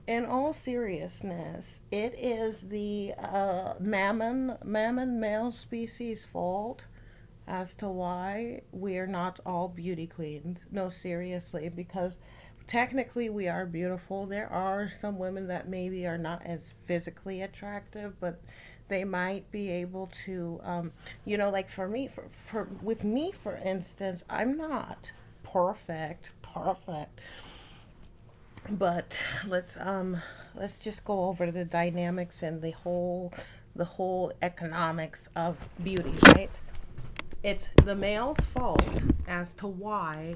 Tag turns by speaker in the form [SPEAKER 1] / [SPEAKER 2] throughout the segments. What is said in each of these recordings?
[SPEAKER 1] In all seriousness, it is the mammon male species' fault as to why we're not all beauty queens. No, seriously, because technically we are beautiful. There are some women that maybe are not as physically attractive, but they might be able to, like for me, for with me, for instance, I'm not perfect, but let's just go over the dynamics and the whole economics of beauty, right? It's the male's fault as to why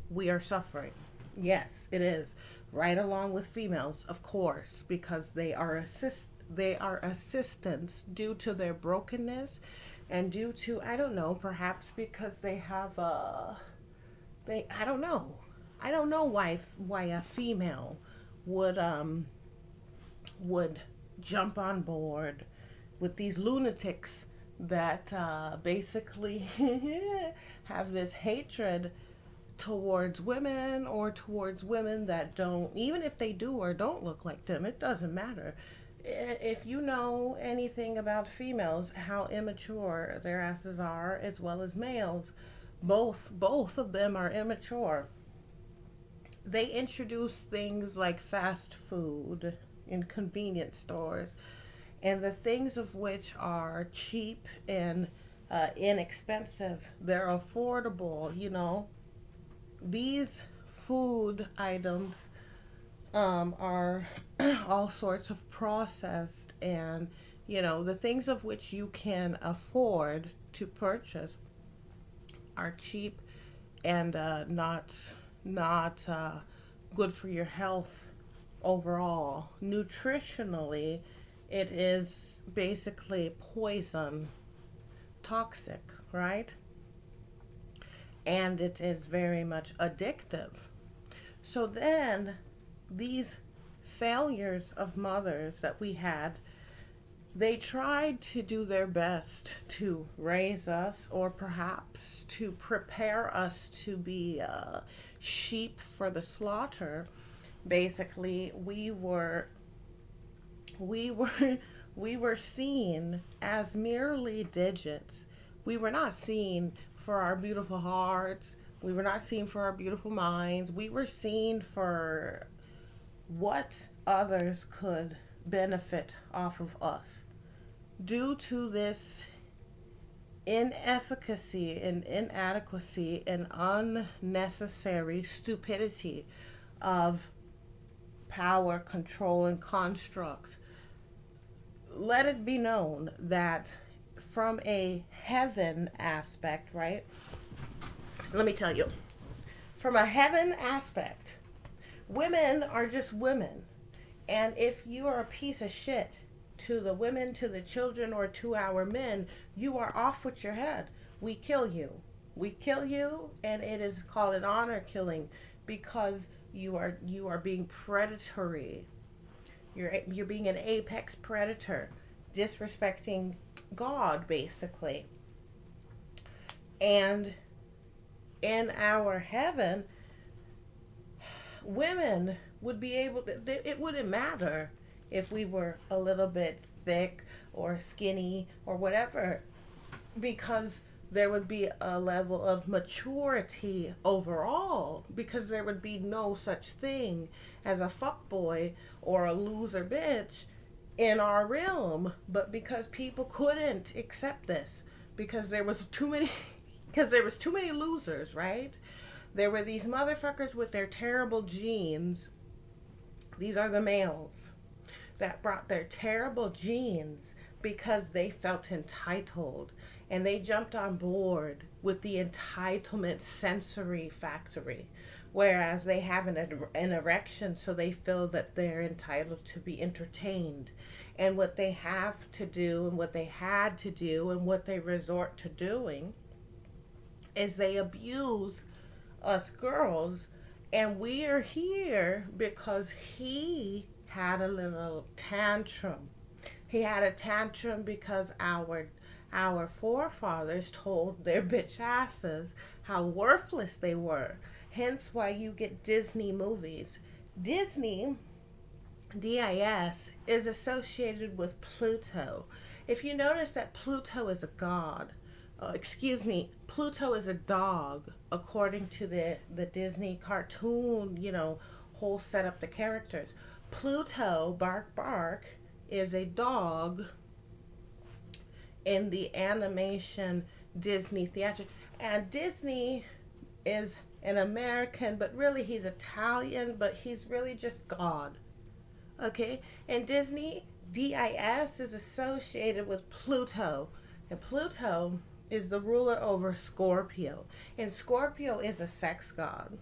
[SPEAKER 1] we are suffering. Yes, it is. Right along with females, of course, because they are assistants due to their brokenness and due to, I don't know, perhaps because they have they I don't know. I don't know why a female would would jump on board with these lunatics that basically have this hatred towards women, or towards women that don't, even if they do or don't look like them, it doesn't matter. If you know anything about females, how immature their asses are, as well as males, both of them are immature. They introduce things like fast food in convenience stores, and the things of which are cheap and inexpensive. They're affordable. These food items are all sorts of processed, and the things of which you can afford to purchase are cheap and not good for your health overall. Nutritionally, it is basically poison, toxic, right? And it is very much addictive. So then, these failures of mothers that we had, they tried to do their best to raise us, or perhaps to prepare us to be sheep for the slaughter. Basically, we were we were seen as merely digits. We were not seen for our beautiful hearts. We were not seen for our beautiful minds. We were seen for what others could benefit off of us. Due to this inefficacy and inadequacy and unnecessary stupidity of power, control, and construct, let it be known that from a heaven aspect, right? So let me tell you, from a heaven aspect, women are just women. And if you are a piece of shit to the women, to the children, or to our men, you are off with your head. We kill you. We kill you, and it is called an honor killing, because you are being predatory. You're being an apex predator, disrespecting God, basically. And in our heaven, women would be able to, it wouldn't matter if we were a little bit thick or skinny or whatever, because there would be a level of maturity overall, because there would be no such thing as a fuckboy or a loser bitch in our realm. But because people couldn't accept this, because there was too many because there was too many losers, right? There were these motherfuckers with their terrible genes. These are the males that brought their terrible genes because they felt entitled, and they jumped on board with the entitlement sensory factory, whereas they have an erection, so they feel that they're entitled to be entertained. And what they have to do, and what they had to do, and what they resort to doing, is they abuse us girls. And we are here because he had a little tantrum. He had a tantrum because our forefathers told their bitch asses how worthless they were. Hence why you get Disney movies. Disney DIS is associated with Pluto. If you notice that Pluto is a god, Pluto is a dog, according to the Disney cartoon, whole setup, the characters. Pluto, bark bark, is a dog in the animation Disney theatrical. And Disney is an American, but really he's Italian, but he's really just God. Okay? And Disney, DIS, is associated with Pluto. And Pluto is the ruler over Scorpio. And Scorpio is a sex god.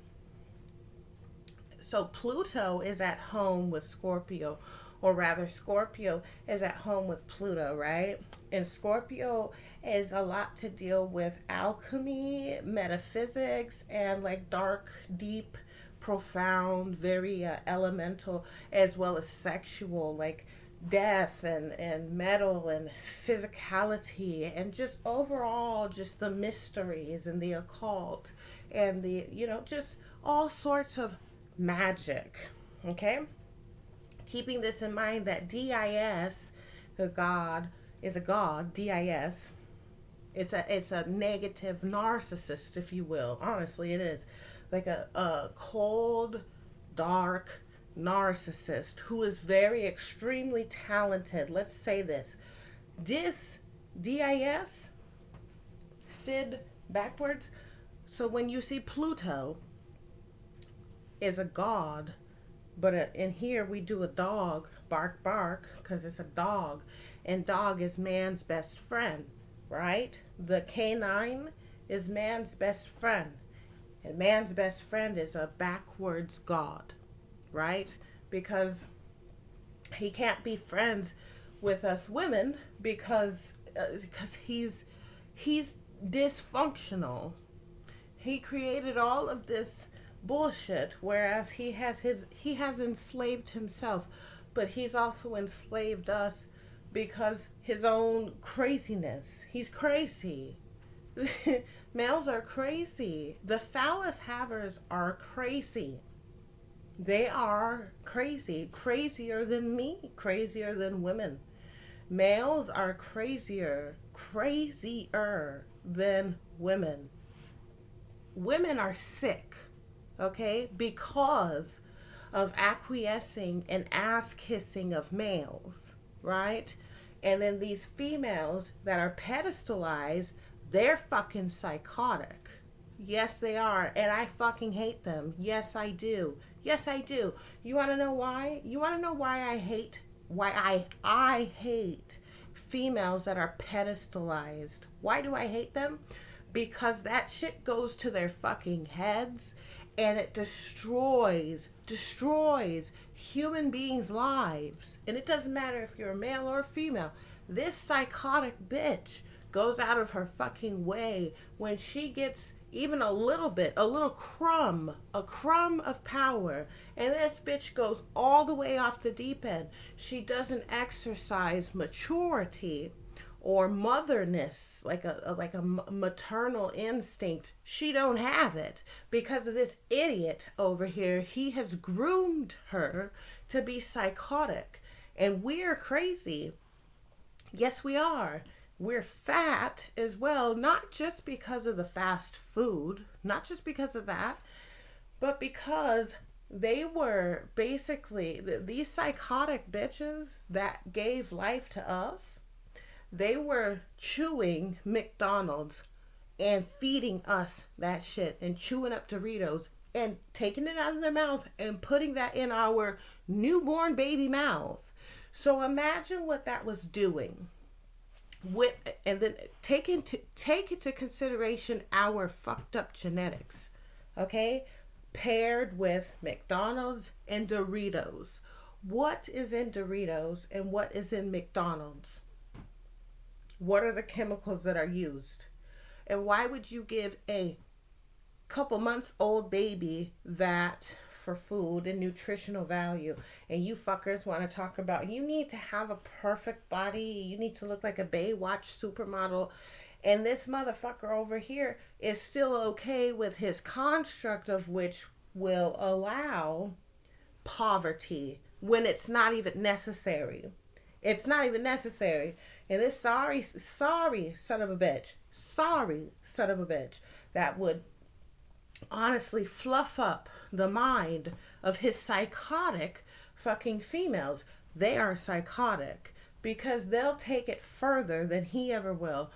[SPEAKER 1] So Pluto is at home with Scorpio, or rather, Scorpio is at home with Pluto, right? And Scorpio is a lot to deal with alchemy, metaphysics, and like dark, deep, profound, very elemental, as well as sexual, like death and metal and physicality, and just overall, just the mysteries and the occult, and just all sorts of magic. Okay? Keeping this in mind that DIS, the god, is a god, DIS. It's a negative narcissist, if you will. Honestly, it is. Like a cold, dark narcissist who is very extremely talented. Let's say this. DIS, Sid backwards. So when you see Pluto is a god, but in here we do a dog, bark bark, because it's a dog, and dog is man's best friend, right? The canine is man's best friend, and man's best friend is a backwards god, right? Because he can't be friends with us women because he's dysfunctional. He created all of this bullshit, whereas he has enslaved himself, but he's also enslaved us because his own craziness. He's crazy. Males are crazy. The phallus havers are crazy. They are crazy. Crazier than me. Crazier than women. Males are crazier than women. Women are sick, okay, because of acquiescing and ass kissing of males, right? And then these females that are pedestalized, they're fucking psychotic. Yes, they are. And I fucking hate them. Yes, I do. Yes, I do. You want to know why? You want to know why I hate females that are pedestalized? Why do I hate them? Because that shit goes to their fucking heads, and it destroys human beings' lives. And it doesn't matter if you're a male or a female. This psychotic bitch goes out of her fucking way when she gets even a little bit, a crumb of power, and this bitch goes all the way off the deep end. She doesn't exercise maturity or motherness, like a maternal instinct. She don't have it because of this idiot over here. He has groomed her to be psychotic, and we're crazy. Yes, we are. We're fat as well, not just because of the fast food, not just because of that, but because they were basically these psychotic bitches that gave life to us. They were chewing McDonald's and feeding us that shit, and chewing up Doritos and taking it out of their mouth and putting that in our newborn baby mouth. So imagine what that was doing. And then take into consideration our fucked up genetics, okay? Paired with McDonald's and Doritos. What is in Doritos and what is in McDonald's? What are the chemicals that are used? And why would you give a couple months old baby that for food and nutritional value? And you fuckers want to talk about you need to have a perfect body, you need to look like a Baywatch supermodel, and this motherfucker over here is still okay with his construct, of which will allow poverty, when it's not even necessary. It's not even necessary. And this sorry son of a bitch, that would honestly fluff up the mind of his psychotic fucking females. They are psychotic because they'll take it further than he ever will.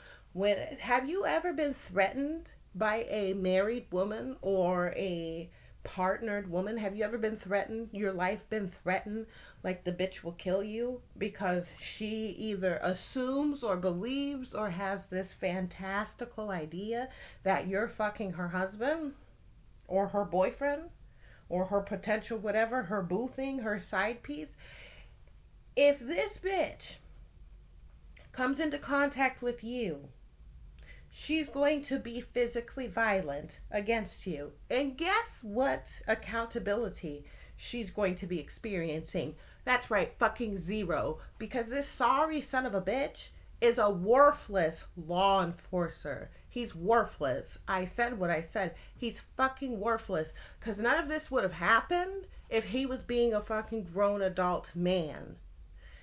[SPEAKER 1] Have you ever been threatened by a married woman or a partnered woman? Have you ever been threatened? Your life been threatened? Like the bitch will kill you because she either assumes or believes or has this fantastical idea that you're fucking her husband or her boyfriend or her potential whatever, her boo thing, her side piece. If this bitch comes into contact with you, she's going to be physically violent against you. And guess what accountability she's going to be experiencing? That's right, fucking zero. Because this sorry son of a bitch is a worthless law enforcer. He's worthless. I said what I said. He's fucking worthless. Because none of this would have happened if he was being a fucking grown adult man.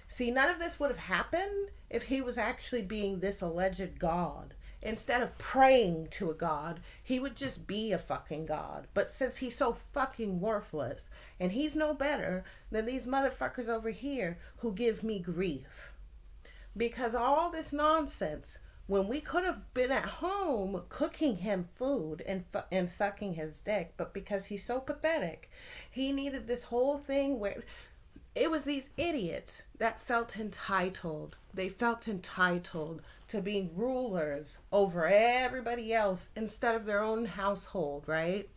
[SPEAKER 1] See, none of this would have happened if he was actually being this alleged god. Instead of praying to a god, he would just be a fucking god. But since he's so fucking worthless, and he's no better than these motherfuckers over here who give me grief. Because all this nonsense, when we could have been at home cooking him food and sucking his dick, but because he's so pathetic, he needed this whole thing where it was these idiots that felt entitled. They felt entitled to being rulers over everybody else instead of their own household, right?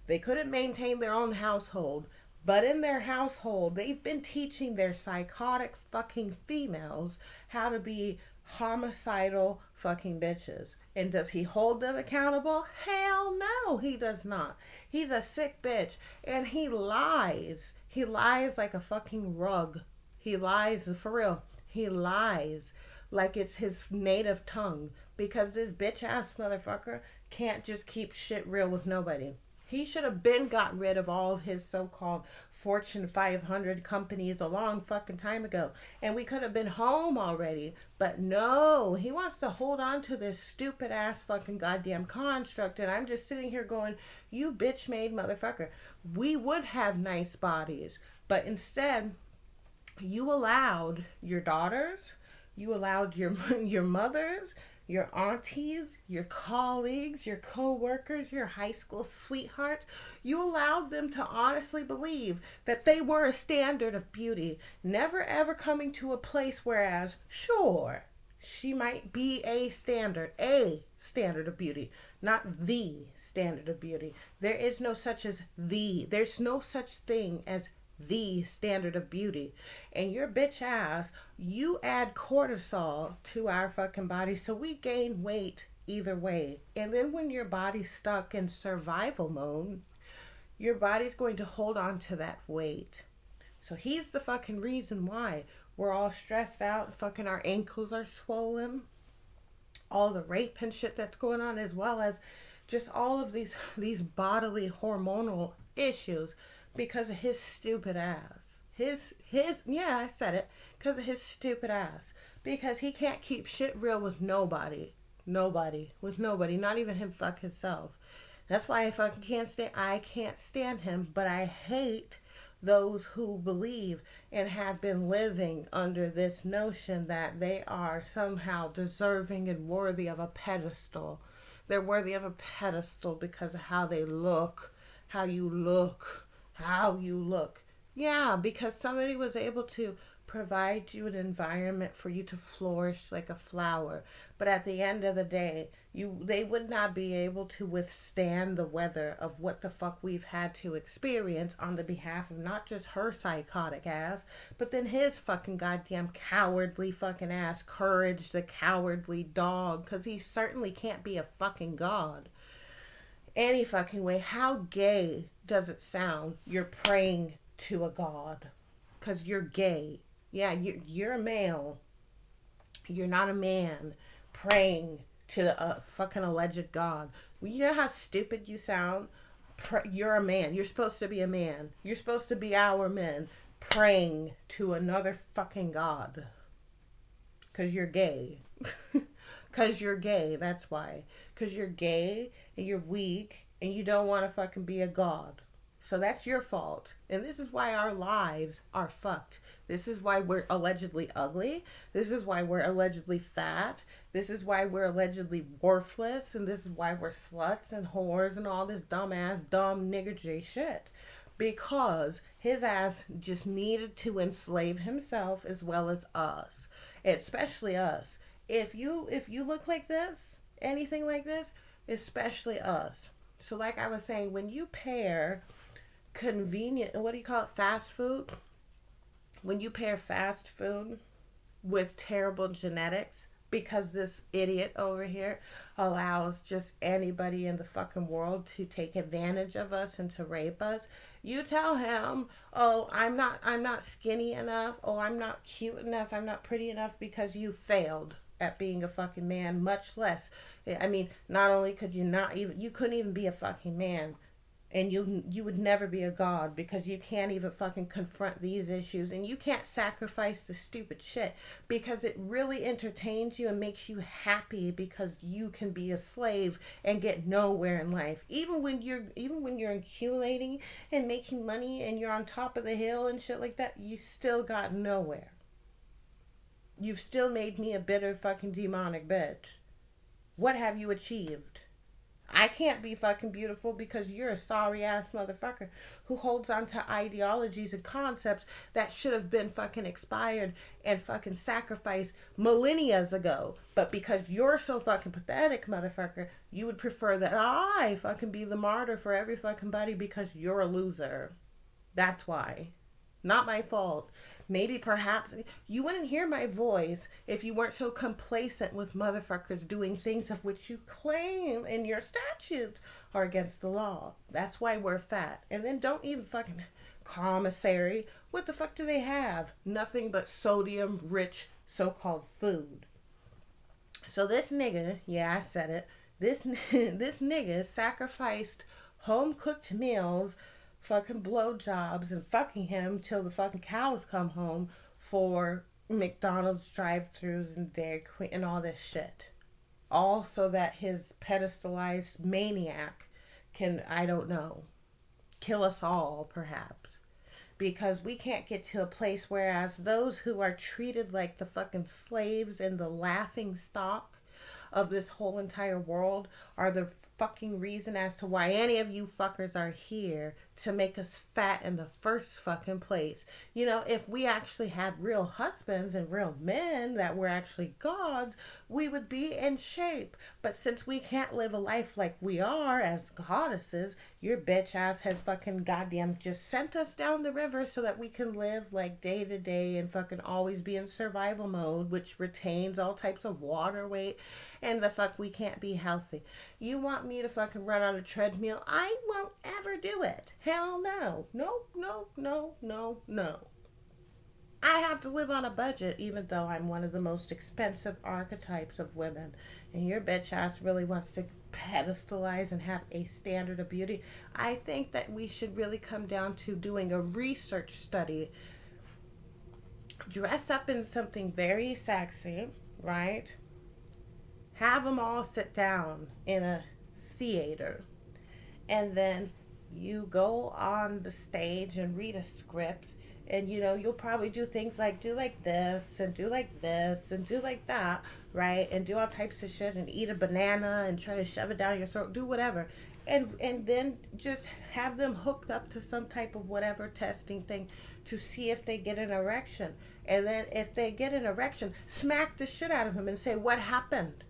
[SPEAKER 1] They couldn't maintain their own household, but in their household, they've been teaching their psychotic fucking females how to be homicidal fucking bitches. And does he hold them accountable? Hell no, he does not. He's a sick bitch, and he lies. He lies like a fucking rug. He lies, for real. He lies like it's his native tongue. Because this bitch ass motherfucker can't just keep shit real with nobody. He should have been got rid of all of his so-called Fortune 500 companies a long fucking time ago. And we could have been home already. But no, he wants to hold on to this stupid ass fucking goddamn construct. And I'm just sitting here going, you bitch made motherfucker. We would have nice bodies. But instead, you allowed your daughters, you allowed your mothers, your aunties, your colleagues, your co-workers, your high school sweethearts, you allowed them to honestly believe that they were a standard of beauty, never ever coming to a place whereas, sure, she might be a standard of beauty, not the standard of beauty. There is no such as there's no such thing as the standard of beauty. And your bitch ass, you add cortisol to our fucking body, so we gain weight either way. And then when your body's stuck in survival mode, your body's going to hold on to that weight. So he's the fucking reason why we're all stressed out, fucking our ankles are swollen, all the rape and shit that's going on, as well as just all of these bodily hormonal issues because of his stupid ass. Yeah, I said it. Because of his stupid ass. Because he can't keep shit real with nobody. With nobody. Not even him fuck himself. That's why I can't stand him. But I hate those who believe and have been living under this notion that they are somehow deserving and worthy of a pedestal. They're worthy of a pedestal because of how they look, how you look. Yeah, because somebody was able to provide you an environment for you to flourish like a flower. But at the end of the day, they would not be able to withstand the weather of what the fuck we've had to experience on the behalf of not just her psychotic ass, but then his fucking goddamn cowardly fucking ass, Courage the cowardly dog, because he certainly can't be a fucking god. Any fucking way. How gay does it sound? You're praying to a god because you're gay. Yeah, you're a male. You're not a man praying to a fucking alleged god. Well, you know how stupid you sound? You're a man. You're supposed to be a man. You're supposed to be our men praying to another fucking god. Because you're gay. Because you're gay, that's why. Because you're gay and you're weak and you don't want to fucking be a god. So that's your fault. And this is why our lives are fucked. This is why we're allegedly ugly. This is why we're allegedly fat. This is why we're allegedly worthless. And this is why we're sluts and whores and all this dumb nigger J shit. Because his ass just needed to enslave himself as well as us. Especially us. If you look like this, anything like this, especially us. So like I was saying, when you pair convenient, what do you call it, fast food, when you pair fast food with terrible genetics, because this idiot over here allows just anybody in the fucking world to take advantage of us and to rape us. You tell him, "Oh, I'm not skinny enough. Oh, I'm not cute enough. I'm not pretty enough because you failed at being a fucking man, much less. I mean, not only could you not even, you couldn't even be a fucking man, and you would never be a god because you can't even fucking confront these issues, and you can't sacrifice the stupid shit because it really entertains you and makes you happy because you can be a slave and get nowhere in life. Even when you're accumulating and making money and you're on top of the hill and shit like that, you still got nowhere. You've still made me a bitter fucking demonic bitch. What have you achieved? I can't be fucking beautiful because you're a sorry ass motherfucker who holds on to ideologies and concepts that should have been fucking expired and fucking sacrificed millennia ago. But because you're so fucking pathetic, motherfucker, you would prefer that I fucking be the martyr for every fucking body because you're a loser. That's why. Not my fault. Maybe perhaps you wouldn't hear my voice if you weren't so complacent with motherfuckers doing things of which you claim in your statutes are against the law. That's why we're fat. And then don't even fucking commissary. What the fuck do they have? Nothing but sodium rich so-called food. So this nigga, yeah, I said it. This nigga sacrificed home cooked meals, fucking blowjobs, and fucking him till the fucking cows come home for McDonald's drive-thrus and Dairy Queen and all this shit. All so that his pedestalized maniac can, I don't know, kill us all, perhaps. Because we can't get to a place whereas those who are treated like the fucking slaves and the laughing stock of this whole entire world are the fucking reason as to why any of you fuckers are here to make us fat in the first fucking place. You know, if we actually had real husbands and real men that were actually gods, we would be in shape. But since we can't live a life like we are as goddesses, your bitch ass has fucking goddamn just sent us down the river so that we can live like day to day and fucking always be in survival mode, which retains all types of water weight, and the fuck we can't be healthy. You want me to fucking run on a treadmill? I won't ever do it. Hell no. No, no, no, no, no. I have to live on a budget even though I'm one of the most expensive archetypes of women. And your bitch ass really wants to pedestalize and have a standard of beauty. I think that we should really come down to doing a research study. Dress up in something very sexy, right? Have them all sit down in a theater, and then you go on the stage and read a script, and you'll probably do things like do like this and do like this and do like that, right? And do all types of shit and eat a banana and try to shove it down your throat, do whatever, and then just have them hooked up to some type of whatever testing thing to see if they get an erection. And then if they get an erection, smack the shit out of them and say, what happened?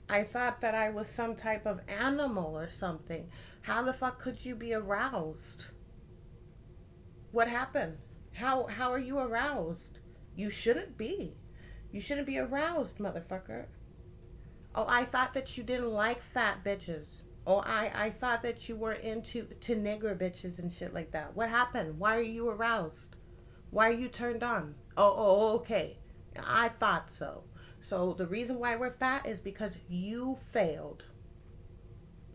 [SPEAKER 1] I thought that I was some type of animal or something. How the fuck could you be aroused? What happened? How are you aroused? You shouldn't be. You shouldn't be aroused, motherfucker. Oh, I thought that you didn't like fat bitches. Oh, I thought that you were into nigger bitches and shit like that. What happened? Why are you aroused? Why are you turned on? Oh, okay. I thought so. So the reason why we're fat is because you failed.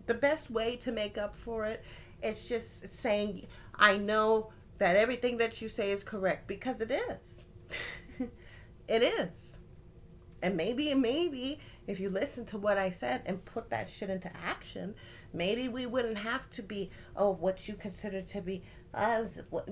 [SPEAKER 1] The best way to make up for it is just saying, I know that everything that you say is correct, because it is. It is. And maybe if you listen to what I said and put that shit into action, maybe we wouldn't have to be, oh, what you consider to be,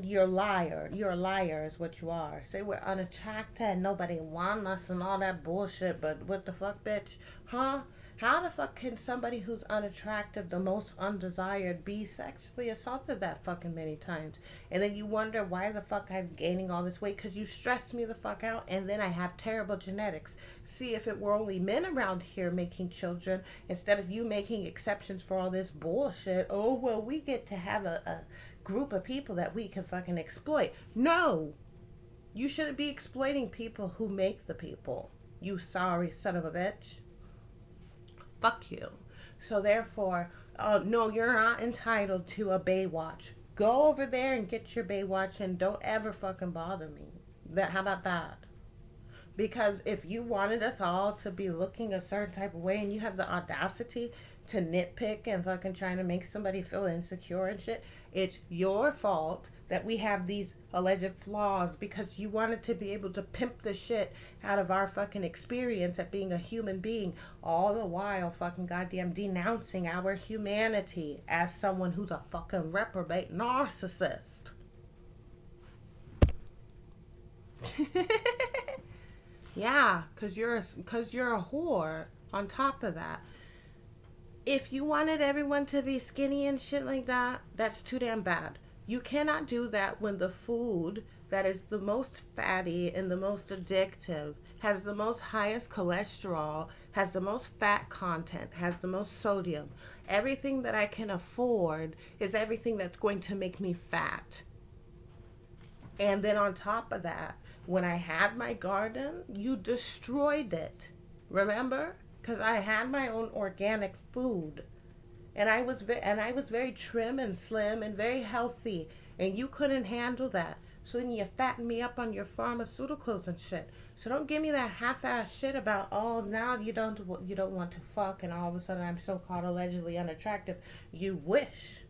[SPEAKER 1] you're a liar. You're a liar is what you are. Say we're unattracted, nobody want us and all that bullshit, but what the fuck, bitch? Huh? How the fuck can somebody who's unattractive, the most undesired, be sexually assaulted that fucking many times? And then you wonder why the fuck I'm gaining all this weight, because you stress me the fuck out, and then I have terrible genetics. See, if it were only men around here making children, instead of you making exceptions for all this bullshit, oh, well, we get to have a group of people that we can fucking exploit. No! You shouldn't be exploiting people who make the people. You sorry son of a bitch. Fuck you. So therefore, no, you're not entitled to a Baywatch. Go over there and get your Baywatch and don't ever fucking bother me. How about that? Because if you wanted us all to be looking a certain type of way and you have the audacity to nitpick and fucking trying to make somebody feel insecure and shit, it's your fault that we have these alleged flaws, because you wanted to be able to pimp the shit out of our fucking experience at being a human being, all the while fucking goddamn denouncing our humanity as someone who's a fucking reprobate narcissist. Yeah, cause you're a whore on top of that. If you wanted everyone to be skinny and shit like that, that's too damn bad. You cannot do that when the food that is the most fatty and the most addictive, has the most highest cholesterol, has the most fat content, has the most sodium. Everything that I can afford is everything that's going to make me fat. And then on top of that, when I had my garden, you destroyed it. Remember? Because I had my own organic food. And I was very trim and slim and very healthy, and you couldn't handle that. So then you fattened me up on your pharmaceuticals and shit. So don't give me that half-ass shit about, oh, now you don't want to fuck, and all of a sudden I'm so-called allegedly unattractive. You wish.